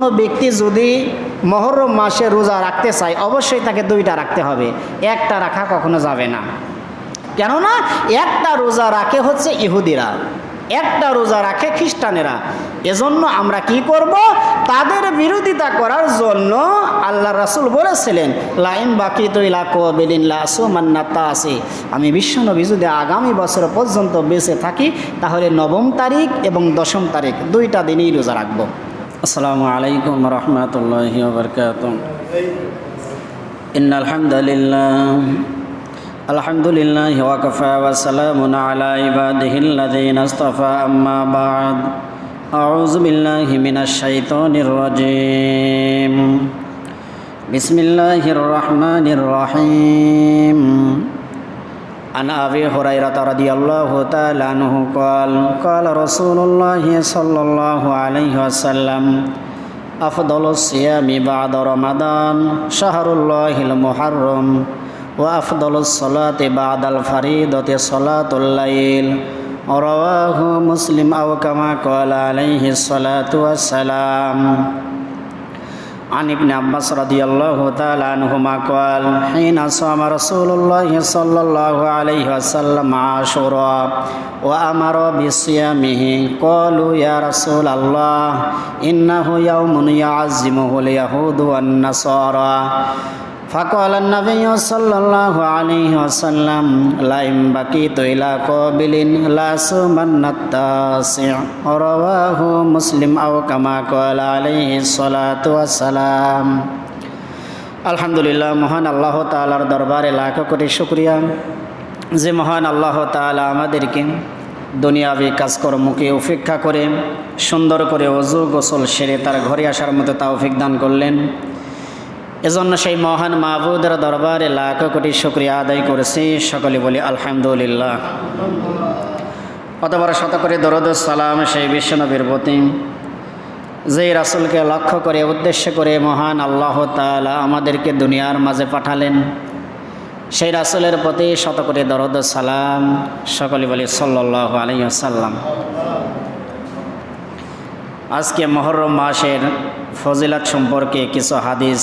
কোনো ব্যক্তি যদি মুহররম মাসে রোজা রাখতে চায় অবশ্যই তাকে দুইটা রাখতে হবে, একটা রাখা কখনো যাবে না। কেননা একটা রোজা রাখে হচ্ছে ইহুদিরা, একটা রোজা রাখে খ্রিস্টানেরা। এজন্য আমরা কি করব? তাদের বিরোধিতা করার জন্য আল্লাহ রাসূল বলেছিলেন লাইন বাকি তো ইলাকবিলিন লাসুমান্নাতা আছে, আমি বিশ্বনবী যদি আগামী বছর পর্যন্ত বেঁচে থাকি তাহলে 9 তারিখ এবং 10 তারিখ দুইটা দিনই রোজা রাখবো। আসসালামু আলাইকুম রহমতুল্লাহি ওয়া বারাকাতুহু। ইন্নাল হামদুলিল্লাহ আলহামদুলিল্লাহি ওয়া কাফা ওয়া সালামুন আলা ইবাদিহিল্লাযীনা ইসতাফা, আম্মা বা'দ। আউযু বিল্লাহি মিনাশ শাইতানির রাজীম। বিসমিল্লাহির রহমানির রহিম। আন আবি হুরায়রা রাদিয়াল্লাহু তাআলা আনহু ক্বালা রাসূলুল্লাহি সাল্লাল্লাহু আলাইহি ওয়াসাল্লাম আফদালুস সিয়ামি বা'দা রমাদান শাহরুল্লাহিল মুহাররম ওয়া আফদালুস সালাতি বা'দাল ফারিদাতি সালাতুল লাইল। রাওয়াহু মুসলিম আও কামা ক্বালা আলাইহিস সালাতু ওয়াসসালাম। عن ابن عباس رضي الله تعالى عنهما قال حين صام رسول الله صلى الله عليه وسلم عاشوراء وأمر بصيامه قالوا يا رسول الله إنه يوم يعظمه اليهود والنصارى فقال النبي صلى الله عليه وسلم لئن بقيت إلى قابل لأصومن التاسع. رواه مسلم أو كما قال عليه الصلاة والسلام. আলহামদুলিল্লাহ, মহান আল্লাহ তাআলার দরবারে লাখ কোটি শুকরিয়া যে মহান আল্লাহ তাআলা আমাদেরকে দুনিয়াবি কাজকর্মকে উপেক্ষা করে সুন্দর করে ওযু গোসল সেরে তার ঘরে আসার মতো তৌফিক দান করলেন। এজন্য সেই মহান মাবুদের দরবারে লাখ কোটি শুকরিয়া আদায় করেছি। সকলে বলি আলহামদুলিল্লাহ। অতঃপর শত করে দরুদ ও সালাম সেই বিশ্বনবীর প্রতি যেই রাসূলকে লক্ষ্য করে উদ্দেশ্য করে মহান আল্লাহ তাআলা আমাদেরকে দুনিয়ার মাঝে পাঠালেন, সেই রাসূলের প্রতি শত করে দরুদ ও সালাম। সকলে বলি সাল্লাল্লাহু আলাইহি ওয়াসাল্লাম। আজকে মুহররম মাসের ফজিলত সম্পর্কে কিছু হাদিস,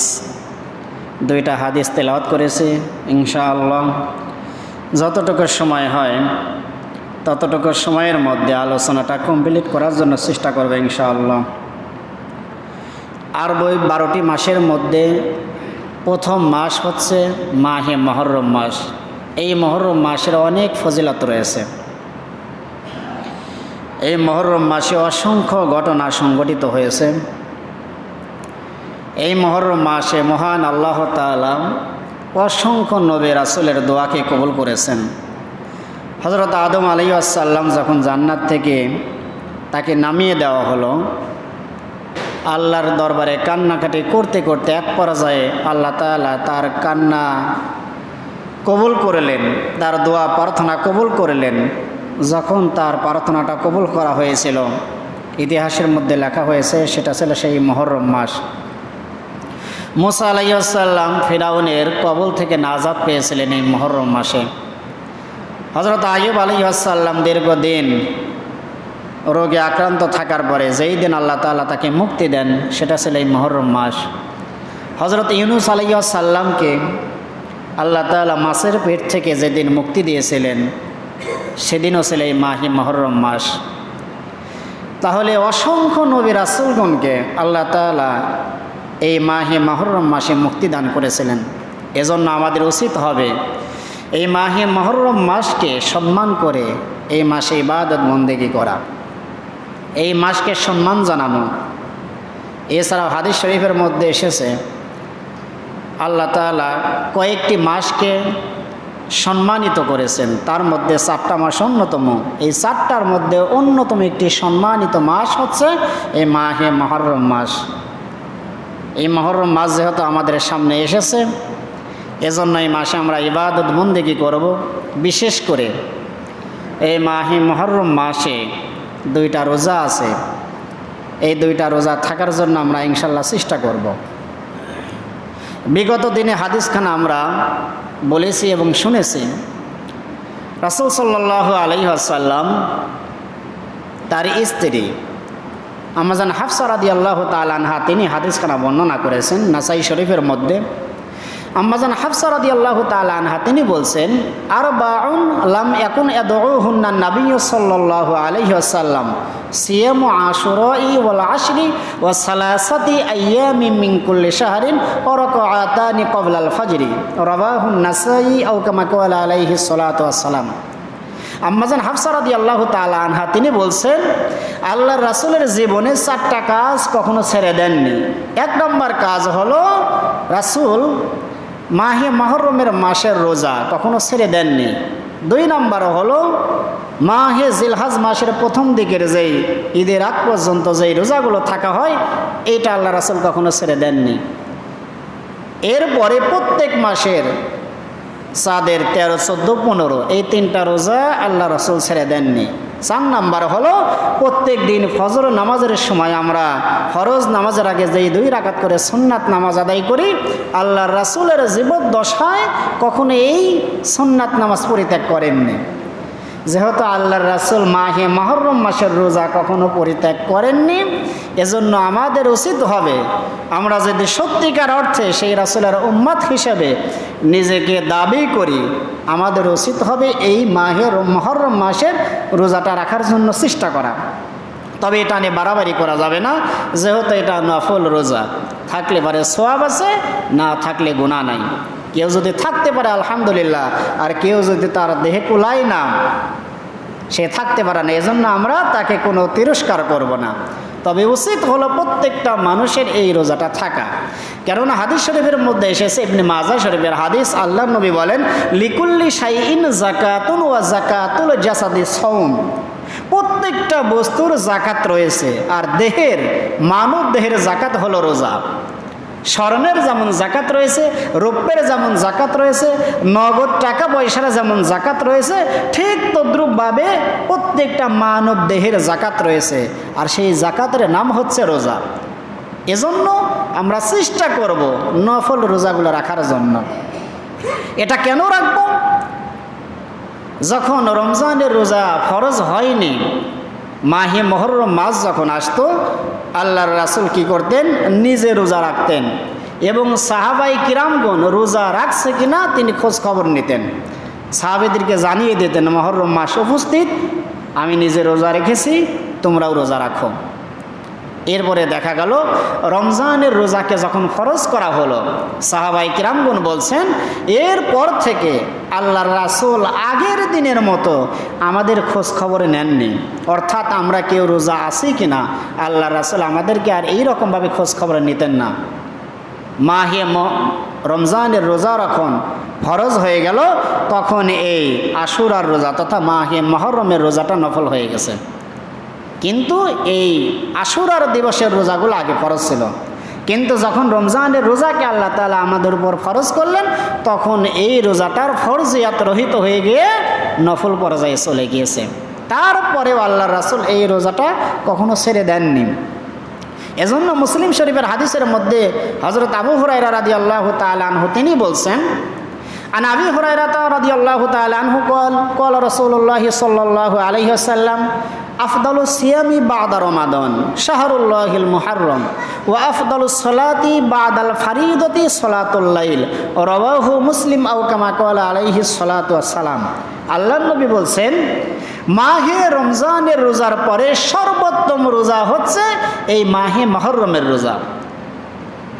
দুইটা হাদিস তেলাওয়াত করেছি। ইনশাআল্লাহ যতটুকু সময় হয় ততটুকু সময়ের মধ্যে আলোচনাটা কমপ্লিট করার জন্য চেষ্টা করবে ইনশাআল্লাহ। আর 12টি মাসের মধ্যে প্রথম মাস হচ্ছে মাহে মুহররম মাস। এই মুহররম মাসের অনেক ফজিলত রয়েছে। এই মুহররম মাসে অসংখ্য ঘটনা সংঘটিত হয়েছে। এই মুহররম মাসে মহান আল্লাহ তাআলা অসংখ্য নবী রাসূলের দোয়াকে কবুল করেছেন। হযরত আদম আলাইহিস সালাম যখন জান্নাত থেকে তাকে নামিয়ে দেওয়া হলো, আল্লাহর দরবারে কান্নাকাটি করতে করতে এক পর্যায়ে আল্লাহ তাআলা তার কান্না কবুল করলেন, তার দোয়া প্রার্থনা কবুল করলেন। যখন তার প্রার্থনাটা কবুল করা হয়েছিল, ইতিহাসের মধ্যে লেখা হয়েছে সেটা ছিল সেই মুহররম মাস। মুসা আলাইহিস সালাম ফিরাউনের কবল থেকে নাজাত পেয়েছিলেন এই মুহররম মাসে। হযরত আইয়ুব আলাইহিস সালাম দীর্ঘদিন রোগে আক্রান্ত থাকার পরে যেই দিন আল্লাহ তাআলা তাকে মুক্তি দেন সেটা ছিল এই মুহররম মাস। হযরত ইউনূস আলাইহিস সালামকে আল্লাহ তাআলা মাছের পেট থেকে যেদিন মুক্তি দিয়েছিলেন সেদিনও ছিল এই মাহে মুহররম মাস। তাহলে অসংখ্য নবী রাসূলগণকে আল্লাহ তাআলা এই মাহে মুহররম মাসে মুক্তি দান করেছিলেন। এজন্য আমাদের উচিত হবে এই মাহে মুহররম মাসকে সম্মান করে এই মাসে ইবাদত বন্দেগী করা, এই মাসকে সম্মান জানানো। এছাড়াও হাদিস শরীফের মধ্যে এসেছে আল্লাহ তাআলা কয়েকটি মাসকে সম্মানিত করেছেন, তার মধ্যে 4টা মাস অন্যতম। এই 4টার মধ্যে অন্যতম একটি সম্মানিত মাস হচ্ছে এই মাহে মুহররম মাস। এই মুহররম মাস যেহেতু আমাদের সামনে এসেছে, এজন্য এই মাসে আমরা ইবাদত বন্দেগী করব। বিশেষ করে এই মাহে মুহররম মাসে 2টা রোজা আছে, এই 2টা রোজা থাকার জন্য আমরা ইনশাআল্লাহ চেষ্টা করব। বিগত দিনে হাদিসখানা আমরা বলেছি এবং শুনেছি। রাসূল সাল্লাল্লাহু আলাইহি ওয়াসাল্লাম তার স্ত্রী আম্মাজান হাফসা রাদিয়াল্লাহু তাআলা আনহা তিনি হাদিসখানা বর্ণনা করেছেন নাসাই শরীফের মধ্যে। আম্মাজান হাফসা রাদিয়াল্লাহু তাআলা আনহা তিনি বলছেন, আরবাউন লাম ইয়াকুন ইয়াদউহুন্না নাবিয়্যু সাল্লাল্লাহু আলাইহি ওয়াসাল্লাম সিয়ামু আশুরাই ওয়াল আশরি ওয়া সালাসাতি আইয়ামিন মিন কুল্লি শাহরিন ওয়া রাকাআতানি ক্বাবলাল ফাজরি রাওয়াহুন নাসাই আও কামা ক্বালা আলাইহিস সালাতু ওয়াস সালাম। আম্মাজান হাফসা রাদিয়াল্লাহু তাআলা আনহা তিনি বলছেন, আল্লাহর রাসূলের জীবনে 4টা কাজ কখনো ছেড়ে দেননি। 1 নম্বর কাজ হলো রাসূল মাহে মুহররমের মাসের রোজা কখনো ছেড়ে দেননি। 2 নম্বর হলো মাহে জিলহজ মাসের প্রথম দিকের যেই ঈদের আগ পর্যন্ত যেই রোজাগুলো থাকা হয় এটা আল্লাহ রাসূল কখনো ছেড়ে দেননি। এরপরে প্রত্যেক মাসের চাঁদের 13, 14, 15 এই 3টা রোজা আল্লাহ রাসূল ছেড়ে দেননি। 4 নম্বর হলো প্রত্যেক দিন ফজর নামাজের সময় আমরা ফরজ নামাজের আগে যেই 2 রাকাত করে সুন্নাত নামাজ আদায় করি, আল্লাহর রাসূলের জীবদ্দশায় কখনো এই সুন্নাত নামাজ পরিত্যাগ করেননি। যেহেতু আল্লাহর রাসূল মাহে মুহররম মাসের রোজা কখনো পরিত্যাগ করেননি, এজন্য আমাদের উচিত হবে আমরা যদি সত্যিকার অর্থে সেই রাসূলের উম্মত হিসেবে নিজেকে দাবি করি, আমাদের উচিত হবে এই মাহে মুহররম মাসের রোজাটা রাখার জন্য চেষ্টা করা। তবে এটা নিয়ে বাড়াবাড়ি করা যাবে না, যেহেতু এটা নফল রোজা, থাকলে পারে সওয়াব আছে, না থাকলে গুনাহ নাই। কেউ যদি থাকতে পারে আলহামদুলিল্লাহ, আর কেউ যদি তার দেহে কুলায় না সে থাকতে পারে না, এজন্য আমরা তাকে কোনো তিরস্কার করব না। তবে উচিত হলো প্রত্যেকটা মানুষের এই রোজাটা থাকা। কেননা হাদিস শরীফের মধ্যে এসেছে, ইবনে মাজাহ শরীফের হাদিস, আল্লাহর নবী বলেন, লিকুল্লি শাইইন যাকাতুন ওয়া যাকাতুল জাসাদি সাওম। প্রত্যেকটা বস্তুর জাকাত রয়েছে, আর দেহের মানব দেহের জাকাত হলো রোজা। স্বর্ণের যেমন জাকাত রয়েছে, রৌপ্যের যেমন জাকাত রয়েছে, নগদ টাকা পয়সার যেমন জাকাত রয়েছে, ঠিক তদ্রূপভাবে প্রত্যেকটা মানব দেহের জাকাত রয়েছে, আর সেই জাকাতের নাম হচ্ছে রোজা। এজন্য আমরা চেষ্টা করব নফল রোজাগুলো রাখার জন্য। এটা কেন রাখব? যখন রমজানের রোজা ফরজ হয়নি, মাহে মুহররম মাস যখন আসতো, আল্লাহর রাসূল কি করতেন? নিজে রোজা রাখতেন, এবং সাহাবাই কিরামগণ রোজা রাখছে কিনা তিনি খোঁজ খবর নিতেন, সাহাবেদেরকে জানিয়ে দিতেন মুহররম মাস উপস্থিত, আমি নিজে রোজা রেখেছি, তোমরাও রোজা রাখো। এরপরে দেখা গেল রমজানের রোজাকে যখন ফরজ করা হলো, সাহাবাই কিরামগণ বলছেন এরপর থেকে আল্লাহর রাসূল আগের দিনের মতো আমাদের খোঁজ খবর নেননি। অর্থাৎ আমরা কেউ রোজা আছি কিনা আল্লাহর রাসূল আমাদেরকে আর এই রকমভাবে খোঁজ খবর নিতেন না। মাহে রমজানের রোজা যখন ফরজ হয়ে গেল, তখন এই আশুরার রোজা তথা মাহে মুহররমের রোজাটা নফল হয়ে গেছে। কিন্তু এই আশুরার দিবসের রোজাগুলো আগে ফরজ ছিল, কিন্তু যখন রমজানের রোজাকে আল্লাহ তাআলা আমাদের উপর ফরজ করলেন, তখন এই রোজাটার ফরজিয়াত রহিত হয়ে গিয়ে নফল পর্যায়ে চলে গিয়েছে। তারপরেও আল্লাহর রাসূল এই রোজাটা কখনো ছেড়ে দেননি। এজন্য মুসলিম শরীফের হাদিসের মধ্যে হযরত আবু হুরায়রা রাদিয়াল্লাহু তাআলা আনহু তিনি বলছেন, আন আবি হুরায়রা রাদিয়াল্লাহু তাআলা আনহু ক্বাল রাসূলুল্লাহ সাল্লাল্লাহু আলাইহি ওয়াসাল্লাম, আফদালুস সিয়ামি বা'দা রমাদান শাহরুল্লাহিল মুহররম ওয়া আফদালুস সালাতি বা'দাল ফারিদাতি সালাতুল লাইল রাওয়াহু মুসলিম আও কামা ক্বালা আলাইহিস সালাতু ওয়াস সালাম। আল্লাহর নবী বলছেন, মাহে রমজানের রোজার পরে সর্বোত্তম রোজা হচ্ছে এই মাহে মুহররমের রোজা।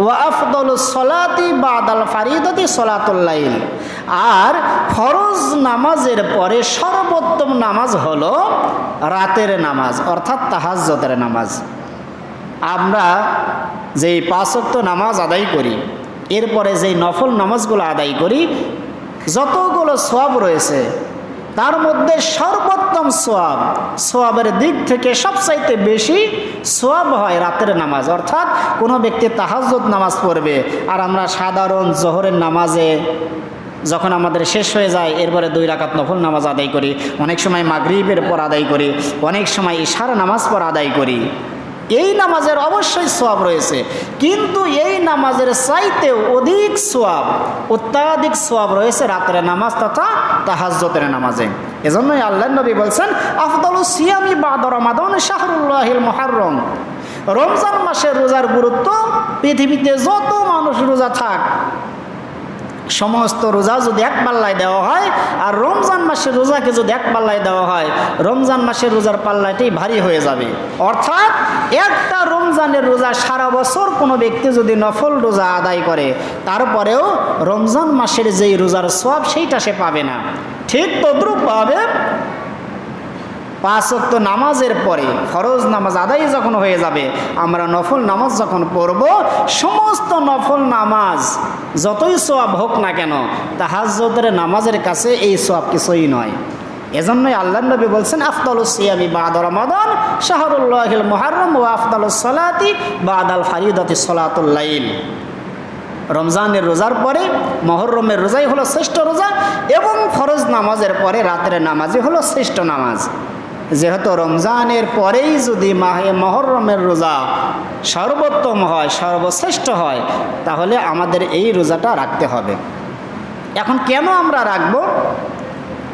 ওয়া আফদালুস সালাতি বা'দাল ফারিদাতি সালাতুল লাইল, আর ফরজ নামাজের পরে সর্বোত্তম নামাজ হলো রাতের নামাজ, অর্থাৎ তাহাজ্জুদের নামাজ। আমরা যেই 5 ওয়াক্ত নামাজ আদায় করি, এরপরে যেই নফল নামাজগুলো আদায় করি, যতগুলো সওয়াব রয়েছে তার মধ্যে সর্বোত্তম সওয়াবের দিক থেকে সবচাইতে বেশি সওয়াব হয় রাতের নামাজ। অর্থাৎ কোনো ব্যক্তি তাহাজ্জুদ নামাজ পড়বে, আর আমরা সাধারণ জোহরের নামাজে যখন আমাদের শেষ হয়ে যায় এরপরে 2 রাকাত নফল নামাজ আদায় করি, অনেক সময় মাগরিবের পর আদায় করি, অনেক সময় ইশার নামাজ পর আদায় করি, এই নামাজের অবশ্যই সওয়াব রয়েছে, কিন্তু এই নামাজের চাইতেও অধিক সওয়াব, অত্যাধিক সওয়াব রয়েছে রাতের নামাজ তথা তাহাজ্জুদের নামাজে। এজন্যই আল্লাহর নবী বলছেন, আফদালুস সিয়ামি বা'দা রমাদান শাহরুল্লাহিল মুহররম। রমজান মাসের রোজার গুরুত্ব, পৃথিবীতে যত মানুষ রোজা থাক সমস্ত রোজা যদি এক পাল্লায় দেওয়া হয় আর রমজান মাসের রোজাকে যদি এক পাল্লায় দেওয়া হয়, রমজান মাসের রোজার পাল্লাটাই ভারী হয়ে যাবে। অর্থাৎ একটা রমজানের রোজা সারা বছর কোনো ব্যক্তি যদি নফল রোজা আদায় করে, তারপরেও রমজান মাসের যেই রোজার সওয়াব সেইটা সে পাবে না। ঠিক তদ্রূপ পাবে 5 ওয়াক্ত নামাজের পরে ফরজ নামাজ আদায় যখন হয়ে যাবে, আমরা নফল নামাজ যখন পড়ব, সমস্ত নফল নামাজ যতই সওয়াব হোক না কেন, তাহাজ্জুদের নামাজের কাছে এই সওয়াব কিছুই নয়। এজন্যই আল্লাহর নবী বলছেন, আফদালুস সিয়ামি বা'দা রমাদান শাহরুল্লাহিল মুহাররম ওয়া আফদালুস সালাতি বা'দাল ফারিদাতি সালাতুল লাইল। রমজানের রোজার পরে মুহররমের রোজাই হলো শ্রেষ্ঠ রোজা এবং ফরজ নামাজের পরে রাতের নামাজই হলো শ্রেষ্ঠ নামাজ। যেহেতু রমজানের পরেই যদি মাহে মুহররমের রোজা সর্বোত্তম হয়, সর্বশ্রেষ্ঠ হয়, তাহলে আমাদের এই রোজাটা রাখতে হবে। এখন কেন আমরা রাখব?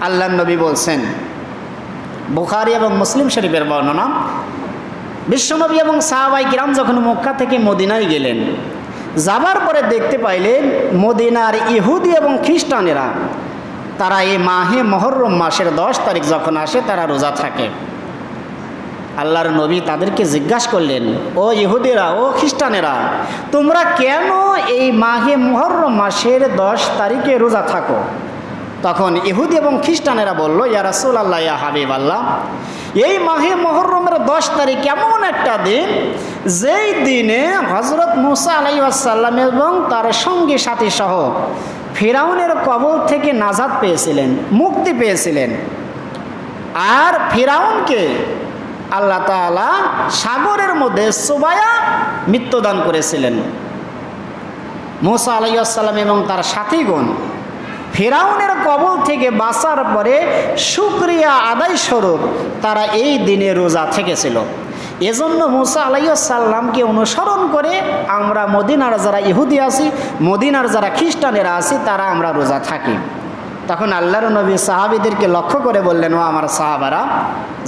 আল্লাহর নবী বলছেন, বুখারী এবং মুসলিম শরীফের বর্ণনা, বিশ্বনবী এবং সাহাবায়ে কিরাম যখন মক্কা থেকে মদিনায় গেলেন, যাবার পরে দেখতে পাইলেন মদিনার ইহুদি এবং খ্রিস্টানেরা তারা এই মাহে মুহররম মাসের 10 তারিখ যখন আসে তারা রোজা থাকে। আল্লাহর নবী তাদেরকে জিজ্ঞাসা করলেন, ও ইহুদিরা, ও খ্রিস্টানেরা, তোমরা কেন এই মাহে মুহররম মাসের 10 তারিখে রোজা থাকো? তখন ইহুদি এবং খ্রিস্টানেরা বলল, ইয়া রাসূলুল্লাহ, ইয়া হাবিবাল্লাহ, এই মাহে মুহররমের 10 তারিখ এমন একটা দিন, যেই দিনে হযরত মুসা আলাইহিস সালাম এবং তার সঙ্গী সাথী সহ ফিরাউনের কবল থেকে নাজাত পেয়েছিলেন, মুক্তি পেয়েছিলেন। আর ফিরাউনকে আল্লাহ তাআলা সাগরের মধ্যে চুবায়া মৃত্যুদান করেছিলেন। মুসা আলাইহিস সালাম এবং তার সাথীগণ ফিরাউনের কবল থেকে বাঁচার পরে শুকরিয়া আদায় স্বরূপ তারা এই দিনে রোজা থেকেছিল। এজন্য মুসা আলাইহিস সালামকে অনুসরণ করে আমরা মদিনার যারা ইহুদি আছি, মদিনার যারা খ্রিস্টানেরা আছি, তারা আমরা রোজা থাকি। তখন আল্লাহর নবী সাহাবীদেরকে লক্ষ্য করে বললেন, ও আমার সাহাবারা,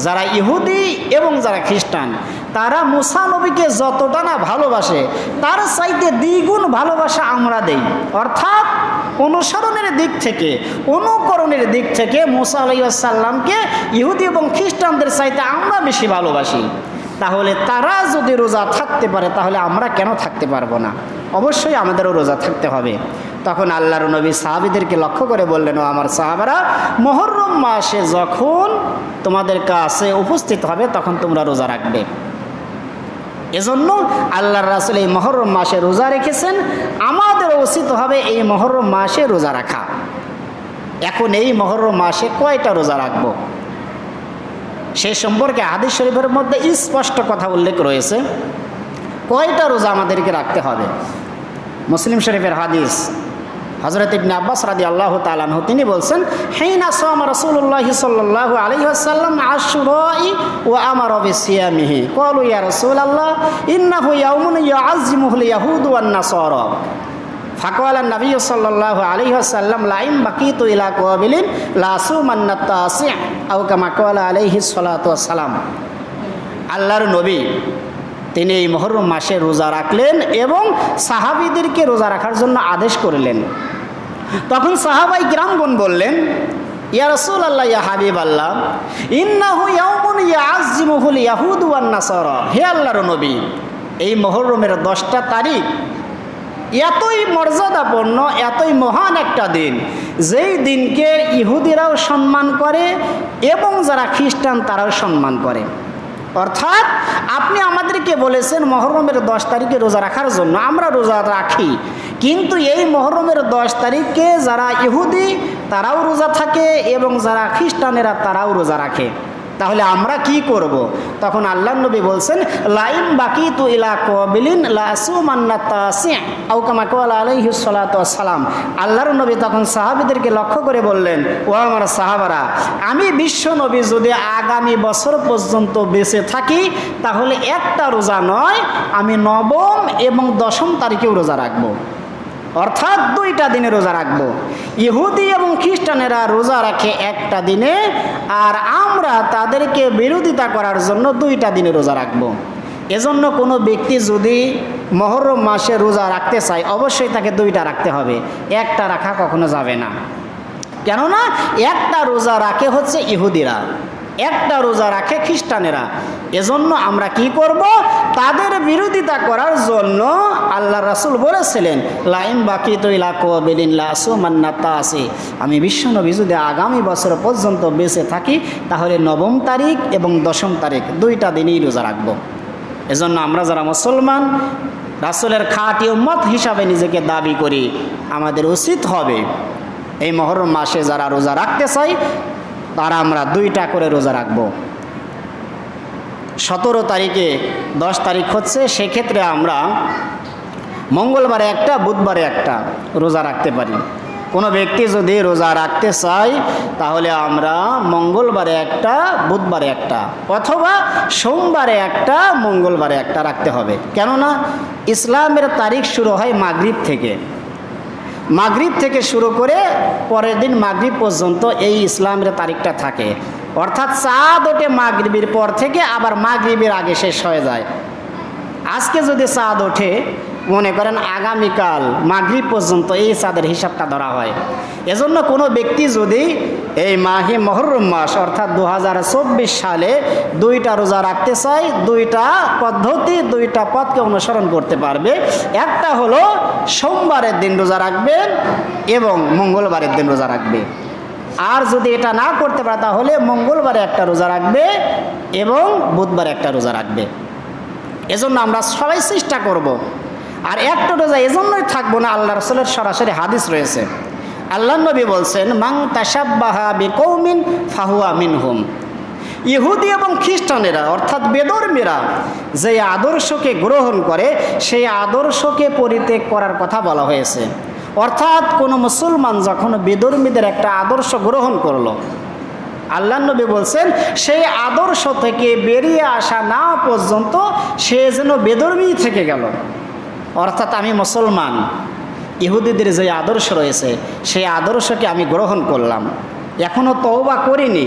যারা ইহুদি এবং যারা খ্রিস্টান, তারা মুসা নবীকে যতটা না ভালোবাসে, তার চাইতে দ্বিগুণ ভালোবাসা আমরা দেই। অর্থাৎ অনুসরণের দিক থেকে, অনুকরণের দিক থেকে মুসা আলাইহিস সালামকে ইহুদি এবং খ্রিস্টানদের চাইতে আমরা বেশি ভালোবাসি। তাহলে তারা যদি রোজা থাকতে পারে, তাহলে আমরা কেন থাকতে পারবো না? অবশ্যই আমাদেরও রোজা থাকতে হবে। তখন আল্লাহর নবী সাহাবীদেরকে লক্ষ্য করে বললেন, ও আমার সাহাবারা, মুহররম মাসে যখন তোমাদের কাছে উপস্থিত হবে তখন তোমরা রোজা রাখবে। এজন্য আল্লাহর রাসূল এই মুহররম মাসে রোজা রেখেছেন, আমাদের উচিত হবে এই মুহররম মাসে রোজা রাখা। এখন এই মুহররম মাসে কয়টা রোজা রাখবো সে সম্পর্কে হাদিস শরীফের মধ্যে স্পষ্ট কথা উল্লেখ রয়েছে। কয়টা রোজা আমাদেরকে রাখতে হবে? মুসলিম শরীফের হাদিস, হযরত ইবনে আব্বাস রাদিয়াল্লাহু তাআলা আনহু তিনি বলছেন, হিনা সাম রাসূলুল্লাহ সাল্লাল্লাহু আলাইহি ওয়াসাল্লাম আশুরাই ওয়া আমারা বিসিয়ামিহি ক্বালু ইয়া রাসূলুল্লাহ ইন্নাহু ইয়াউমুন ইয়াযিমুহুল ইয়াহুদু ওয়ান নাসারা ফাকালা নবী সাল্লাল্লাহু আলাইহি ওয়াসাল্লাম লাইম বাকিতু ইলা কাবিলিন লা সুমান্না তাসি আও কামা ক্বালা আলাইহি সাল্লাতু ওয়াসসালাম। আল্লাহর নবী তিনি এই মুহররম মাসে রোজা রাখলেন এবং সাহাবীদেরকে রোজা রাখার জন্য আদেশ করলেন। তখন সাহাবাই কিরামগণ বললেন, ইয়া রাসূলুল্লাহ, ইয়া হাবিবাল্লাহ, ইন্নাহু ইয়াউমুন ইয়াযিমুহুল ইয়াহুদু ওয়ান নাসারা। হে আল্লাহর নবী, এই মুহররমের 10টা তারিখ এতই মর্যাদাপূর্ণ, এতই মহান একটা দিন, যেই দিনকে ইহুদিরাও সম্মান করে এবং যারা খ্রিস্টান তারাও সম্মান করে। অর্থাৎ আপনি আমাদেরকে বলেছেন মুহররমের 10 তারিখে রোজা রাখার জন্য, আমরা রোজা রাখি, কিন্তু এই মুহররমের 10 তারিখে যারা ইহুদি তারাও রোজা থাকে এবং যারা খ্রিস্টানেরা তারাও রোজা রাখে, তাহলে আমরা কি করব? তখন আল্লাহর নবী বলছেন, লাইম বাকিতু ইলা কাবিলিন লা সুমান্না তাসি আও কামা ক্বালা আলাইহি সাল্লাতু ওয়াসসালাম। আল্লাহর নবী তখন সাহাবীদেরকে লক্ষ্য করে বললেন, ও আমার সাহাবারা, আমি বিশ্ব নবী যদি আগামী বছর পর্যন্ত বেঁচে থাকি, তাহলে একটা রোজা নয়, আমি 9ম এবং 10ম তারিখেও রোজা রাখবো। অর্থাৎ 2টা দিনে রোজা রাখবো। ইহুদি এবং খ্রিস্টানেরা রোজা রাখে একটা দিনে, আর আমরা তাদেরকে বিরোধিতা করার জন্য 2টা দিনে রোজা রাখবো। এজন্য কোনো ব্যক্তি যদি মুহররম মাসে রোজা রাখতে চায় অবশ্যই তাকে 2টা রাখতে হবে, একটা রাখা কখনো যাবে না। কেননা একটা রোজা রাখে হচ্ছে ইহুদিরা, একটা রোজা রাখে খ্রিস্টানেরা। এজন্য আমরা কি করব? তাদের বিরোধিতা করার জন্য আল্লাহ রাসূল বলেছিলেন লাইম বাকি তৈলা কবিলিন লাসুমান্নাতা আছে, আমি বিশ্বনবী যদি আগামী বছর পর্যন্ত বেঁচে থাকি তাহলে 9 তারিখ এবং 10 তারিখ 2টা দিনই রোজা রাখবো। এজন্য আমরা যারা মুসলমান রাসূলের খাঁটি উম্মত হিসাবে নিজেকে দাবি করি, আমাদের উচিত হবে এই মুহররম মাসে যারা রোজা রাখতে চাই তারা আমরা 2টা করে রোজা রাখবো। 17 তারিখে 10 তারিখ হচ্ছে, সেক্ষেত্রে আমরা মঙ্গলবারে একটা বুধবারে একটা রোজা রাখতে পারি। কোনো ব্যক্তি যদি রোজা রাখতে চায় তাহলে আমরা মঙ্গলবারে একটা বুধবারে একটা অথবা সোমবারে একটা মঙ্গলবারে একটা রাখতে হবে। কেননা ইসলামের তারিখ শুরু হয় মাগরিব থেকে, মাগরিব থেকে শুরু করে পরের দিন মাগরিব পর্যন্ত এই ইসলামের তারিখটা থাকে। অর্থাৎ চাঁদ ওঠে মাগরিবের পর থেকে আবার মাগরিবের আগে শেষ হয়ে যায়। আজকে যদি চাঁদ ওঠে মনে করেন আগামীকাল মাগরিব পর্যন্ত এই চাঁদের হিসাবটা ধরা হয়। এজন্য কোনো ব্যক্তি যদি এই মাহে মুহররম মাস অর্থাৎ 2024 সালে 2টা রোজা রাখতে চায়, 2টা পদ্ধতি 2টা পথকে অনুসরণ করতে পারবে। একটা হলো সোমবারের দিন রোজা রাখবেন এবং মঙ্গলবারের দিন রোজা রাখবে। আর যদি এটা না করতে পারে তাহলে মঙ্গলবারে একটা রোজা রাখবে এবং বুধবারে একটা রোজা রাখবে। এজন্য আমরা সবাই চেষ্টা করব। আর একটা রোজা এজন্যই থাকবো না, আল্লাহ রাসূলের সরাসরি হাদিস রয়েছে। আল্লাহ নবী বলছেন মান তাশাব্বাহা বিকৌমিন ফাহুয়া মিনহুম। ইহুদি এবং খ্রিস্টানেরা অর্থাৎ বেদর্মীরা যে আদর্শকে গ্রহণ করে সেই আদর্শকে পরিত্যাগ করার কথা বলা হয়েছে। অর্থাৎ কোনো মুসলমান যখন বেদর্মীদের একটা আদর্শ গ্রহণ করলো, আল্লাহ নবী বলছেন সেই আদর্শ থেকে বেরিয়ে আসা না পর্যন্ত সে যেন বেদর্মী থেকে গেল। অর্থাৎ আমি মুসলমান, ইহুদিদের যে আদর্শ রয়েছে সেই আদর্শকে আমি গ্রহণ করলাম, এখনও তওবা করিনি,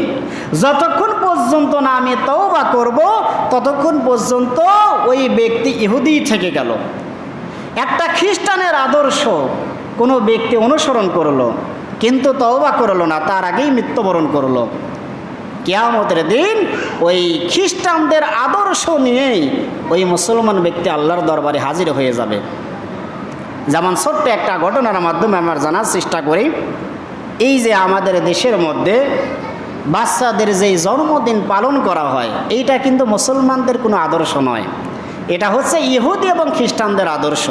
যতক্ষণ পর্যন্ত না আমি তওবা করব ততক্ষণ পর্যন্ত ওই ব্যক্তি ইহুদি থেকে গেল। একটা খ্রিস্টানের আদর্শ কোনো ব্যক্তি অনুসরণ করলো কিন্তু তওবা করলো না, তার আগেই মৃত্যুবরণ করলো, কিয়ামতের দিন ওই খ্রিস্টানদের আদর্শ নিয়েই ওই মুসলমান ব্যক্তি আল্লাহর দরবারে হাজির হয়ে যাবে। যেমন ছোট্ট একটা ঘটনার মাধ্যমে আমরা জানার চেষ্টা করি, এই যে আমাদের দেশের মধ্যে বাচ্চাদের যেই জন্মদিন পালন করা হয় এইটা কিন্তু মুসলমানদের কোনো আদর্শ নয়, এটা হচ্ছে ইহুদি এবং খ্রিস্টানদের আদর্শ।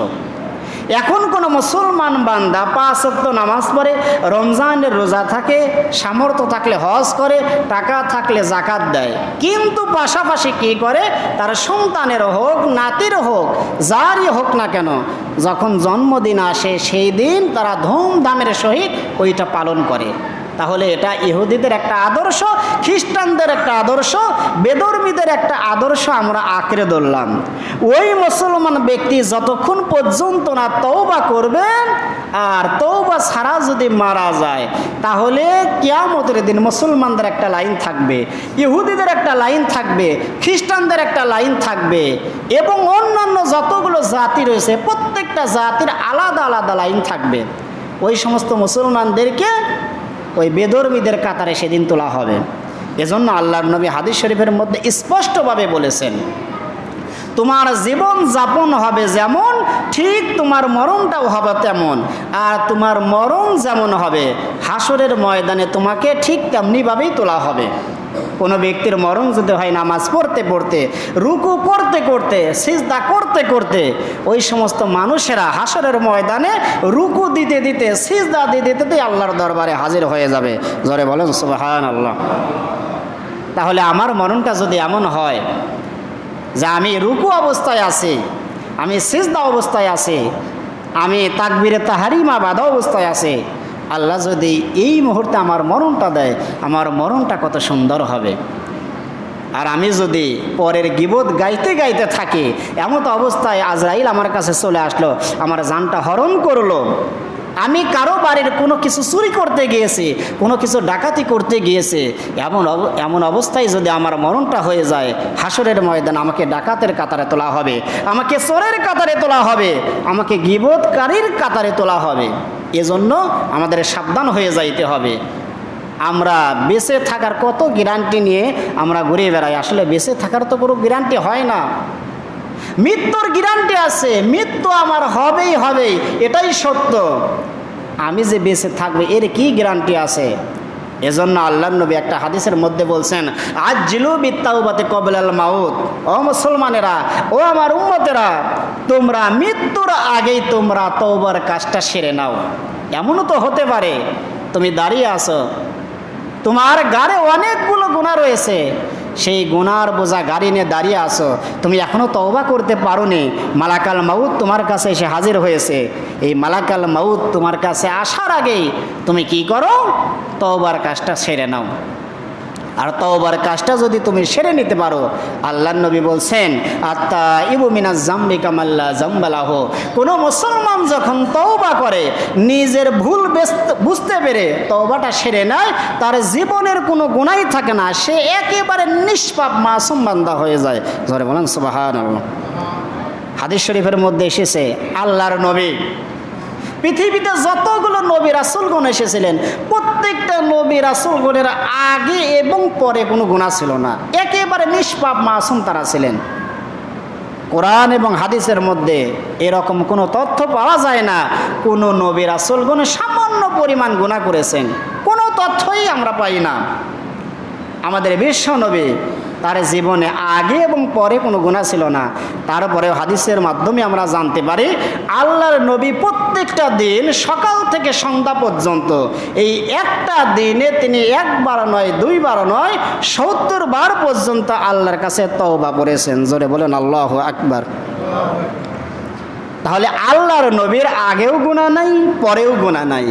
এখন কোনো মুসলমান বান্দা 5 ওয়াক্ত নামাজ পড়ে, রমজানের রোজা থাকে, সামর্থ্য থাকলে হজ করে, টাকা থাকলে জাকাত দেয়, কিন্তু পাশাপাশি কী করে তার সন্তানের হোক নাতির হোক যারই হোক না কেন যখন জন্মদিন আসে সেই দিন তারা ধুমধামের সহিত ওইটা পালন করে। তাহলে এটা ইহুদিদের একটা আদর্শ, খ্রিস্টানদের একটা আদর্শ, বেদর্মীদের একটা আদর্শ আমরা আঁকড়ে ধরলাম। ওই মুসলমান ব্যক্তি যতক্ষণ পর্যন্ত না তওবা করবেন আর তওবা ছাড়া যদি মারা যায় তাহলে কিয়ামতের দিন মুসলমানদের একটা লাইন থাকবে, ইহুদিদের একটা লাইন থাকবে, খ্রিস্টানদের একটা লাইন থাকবে এবং অন্যান্য যতগুলো জাতি রয়েছে প্রত্যেকটা জাতির আলাদা আলাদা লাইন থাকবে। ওই সমস্ত মুসলমানদেরকে ওই বেদর্মীদের কাতারে সেদিন তোলা হবে। এজন্য আল্লাহর নবী হাদিস শরীফের মধ্যে স্পষ্টভাবে বলেছেন তোমার জীবন যাপন হবে যেমন ঠিক তোমার মরণটাও হবে তেমন, আর তোমার মরণ যেমন হবে হাসরের ময়দানে তোমাকে ঠিক তেমনিভাবেই তোলা হবে। কোনো ব্যক্তির মরণ যদি হয় নামাজ পড়তে পড়তে, রুকু করতে করতে, সিজদা করতে করতে, ওই সমস্ত মানুষেরা হাসরের ময়দানে রুকু দিতে দিতে সিজদা দিতে দিতে আল্লাহর দরবারে হাজির হয়ে যাবে। জোরে বলেন সুবহানাল্লাহ। তাহলে আমার মরণটা যদি এমন হয় যে আমি রুকু অবস্থায় আছি, আমি সিজদা অবস্থায় আছি, আমি তাকবীরে তাহরিমা বাঁধা অবস্থায় আছি, আল্লাহ যদি এই মুহূর্তে আমার মরণটা দেয় আমার মরণটা কত সুন্দর হবে। আর আমি যদি পরের গীবত গাইতে গাইতে থাকি, এমন অবস্থায় আজরাইল আমার কাছে চলে আসলো, আমার জানটা হরণ করলো, আমি কারো বাড়ির কোনো কিছু চুরি করতে গিয়েছি, কোনো কিছু ডাকাতি করতে গিয়েছে, এমন অবস্থায় যদি আমার মরণটা হয়ে যায়, হাসরের ময়দান আমাকে ডাকাতের কাতারে তোলা হবে, আমাকে চোরের কাতারে তোলা হবে, আমাকে গীবতকারীর কাতারে তোলা হবে। এজন্য আমাদের সাবধান হয়ে যাইতে হবে। আমরা বেঁচে থাকার কত গ্যারান্টি নিয়ে আমরা ঘুরে বেড়াই, আসলে বেঁচে থাকার তো কোনো গ্যারান্টি হয় না। মৃত্যুর গ্যারান্টি আছে, মৃত্যু আমার হবেই হবে, এটাই সত্য। আমি যে বেঁচে থাকবো এর কি গ্যারান্টি আছে? এজন্য আল্লাহর নবী একটা হাদিসের মধ্যে বলছেন, আজ্জিলু বিত্তাওবাতি ক্বাবলাল মাউত। ও মুসলমানেরা, ও আমার উম্মতেরা, তোমরা মৃত্যুর আগেই তোমরা তওবার কাজটা সেরে নাও। এমনও তো হতে পারে তুমি দাঁড়িয়ে আছো, তোমার গাড়ে অনেকগুলো গুনাহ রয়েছে, সেই গুনার বোঝা গাড়ি নিয়ে দাঁড়িয়ে আসো, তুমি এখনও তওবা করতে পারোনি। মালাকাল মাউত তোমার কাছে এসে হাজির হয়েছে। এই মালাকাল মাউত তোমার কাছে আসার আগেই তুমি কি করো? তওবার কাজটা সেরে নাও। আর তওবার কাজটা যদি তুমি সেরে নিতে পারো, আল্লাহর নবী বলছেন, আত্তাইবু মিনাজ যামবি কামাল্লা যামবালাহু। কোনো মুসলমান যখন তওবা করে, নিজের ভুল বুঝতে পেরে তওবাটা সেরে নেয়, তার জীবনের কোনো গুনাহই থাকে না, সে একেবারে নিষ্পাপ মাসুম বান্দা হয়ে যায়। জোরে বলেন সুবহানাল্লাহ। হাদিস শরীফের মধ্যে এসেছে, আল্লাহর নবী, পৃথিবীতে যতগুলো নবী রাসূলগণ এসেছিলেন, প্রত্যেকটা নবী রাসূলগণের আগে এবং পরে কোনো গুনাহ ছিল না, একেবারে নিষ্পাপ মাসুম তারা ছিলেন। কোরআন এবং হাদিসের মধ্যে এরকম কোনো তথ্য পাওয়া যায় না কোনো নবী রাসূলগণ সামান্য পরিমাণ গুনাহ করেছেন, কোনো তথ্যই আমরা পাই না। আমাদের বিশ্ব নবী, তার জীবনে আগে এবং পরে কোনো গুনাহ ছিল না। তারপরেও হাদিসের মাধ্যমে আমরা জানতে পারি, আল্লাহর নবী প্রত্যেকটা দিন সকাল থেকে সন্ধ্যা পর্যন্ত এই একটা দিনে তিনি একবার নয়, দুইবার নয়, 70 বার পর্যন্ত আল্লাহর কাছে তওবা করেছেন। জোরে বলেন আল্লাহু আকবার। তাহলে আল্লাহর নবীর আগেও গুনাহ নাই, পরেও গুনাহ নাই।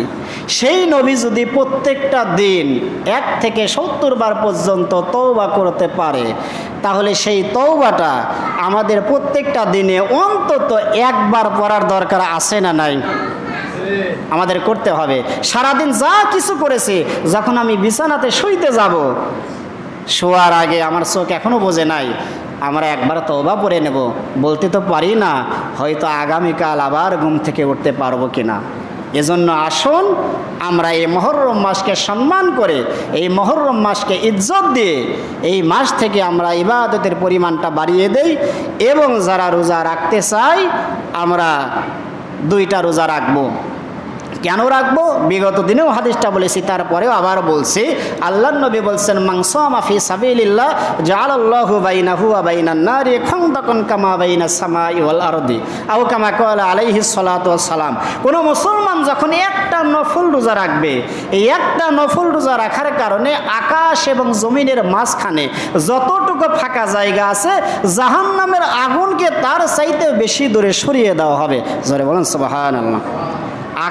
সেই নবী যদি প্রত্যেকটা দিন 1 থেকে 70 বার পর্যন্ত তওবা করতে পারে, তাহলে সেই তওবাটা আমাদের প্রত্যেকটা দিনে অন্তত একবার পড়ার দরকার আছে না নাই? আমাদের করতে হবে। সারাদিন যা কিছু করেছি, যখন আমি বিছানাতে শুইতে যাব, শোয়ার আগে আমার চোখ এখনো বোঝে নাই, আমরা একবার তওবা পড়ে নেব। বলতে তো পারি না, হয়তো আগামীকাল আবার ঘুম থেকে উঠতে পারবো কিনা। এজন্য আসুন আমরা এই মুহররম মাসকে সম্মান করে, এই মুহররম মাসকে ইজ্জত দিয়ে এই মাস থেকে আমরা ইবাদতের পরিমাণটা বাড়িয়ে দেই, এবং যারা রোজা রাখতে চাই আমরা 2টা রোজা রাখবো। কেন রাখবো? বিগত দিনেও হাদিসটা বলেছি, তারপরেও আবার বলছি। আল্লাহর নবী বলছেন, মান সামা ফি সাবিলিল্লাহ জাআলাল্লাহু বাইনাহু ওয়া বাইনান নারি খানদাকান কামা বাইনাস সামাই ওয়াল আরদি, আও কামা ক্বালা আলাইহিস সালাতু ওয়াস সালাম। কোন মুসলমান যখন একটা নফল রোজা রাখবে, এই একটা নফল রোজা রাখার কারণে আকাশ এবং জমিনের মাঝখানে যতটুকু ফাঁকা জায়গা আছে, জাহান্নামের আগুনকে তার চাইতে বেশি দূরে সরিয়ে দেওয়া হবে। জোরে বলেন সুবহানাল্লাহ।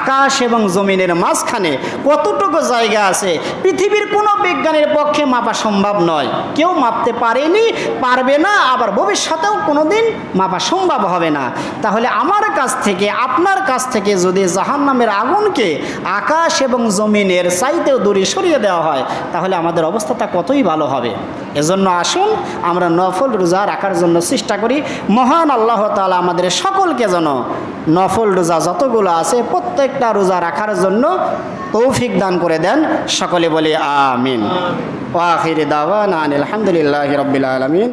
আকাশ এবং জমিনের মাঝখানে কতটুকু জায়গা আছে, পৃথিবীর কোনো বিজ্ঞানের পক্ষে মাপা সম্ভব নয়। কেউ মাপতে পারেনি, পারবে না, আবার ভবিষ্যতেও কোনোদিন মাপা সম্ভব হবে না। তাহলে আমার কাছ থেকে, আপনার কাছ থেকে যদি জাহান্নামের আগুনকে আকাশ এবং জমিনের চাইতেও দূরে সরিয়ে দেওয়া হয়, তাহলে আমাদের অবস্থাটা কতই ভালো হবে। এজন্য আসুন আমরা নফল রোজা রাখার জন্য চেষ্টা করি। মহান আল্লাহ তাআলা আমাদের সকলকে যেন নফল রোজা যতগুলো আছে প্রত্যেকটা রোজা রাখার জন্য তৌফিক দান করে দেন। সকলে বলি আমিন। ওয়া আখিরি দাওয়ানা আলহামদুলিল্লাহি রাব্বিল আলামিন।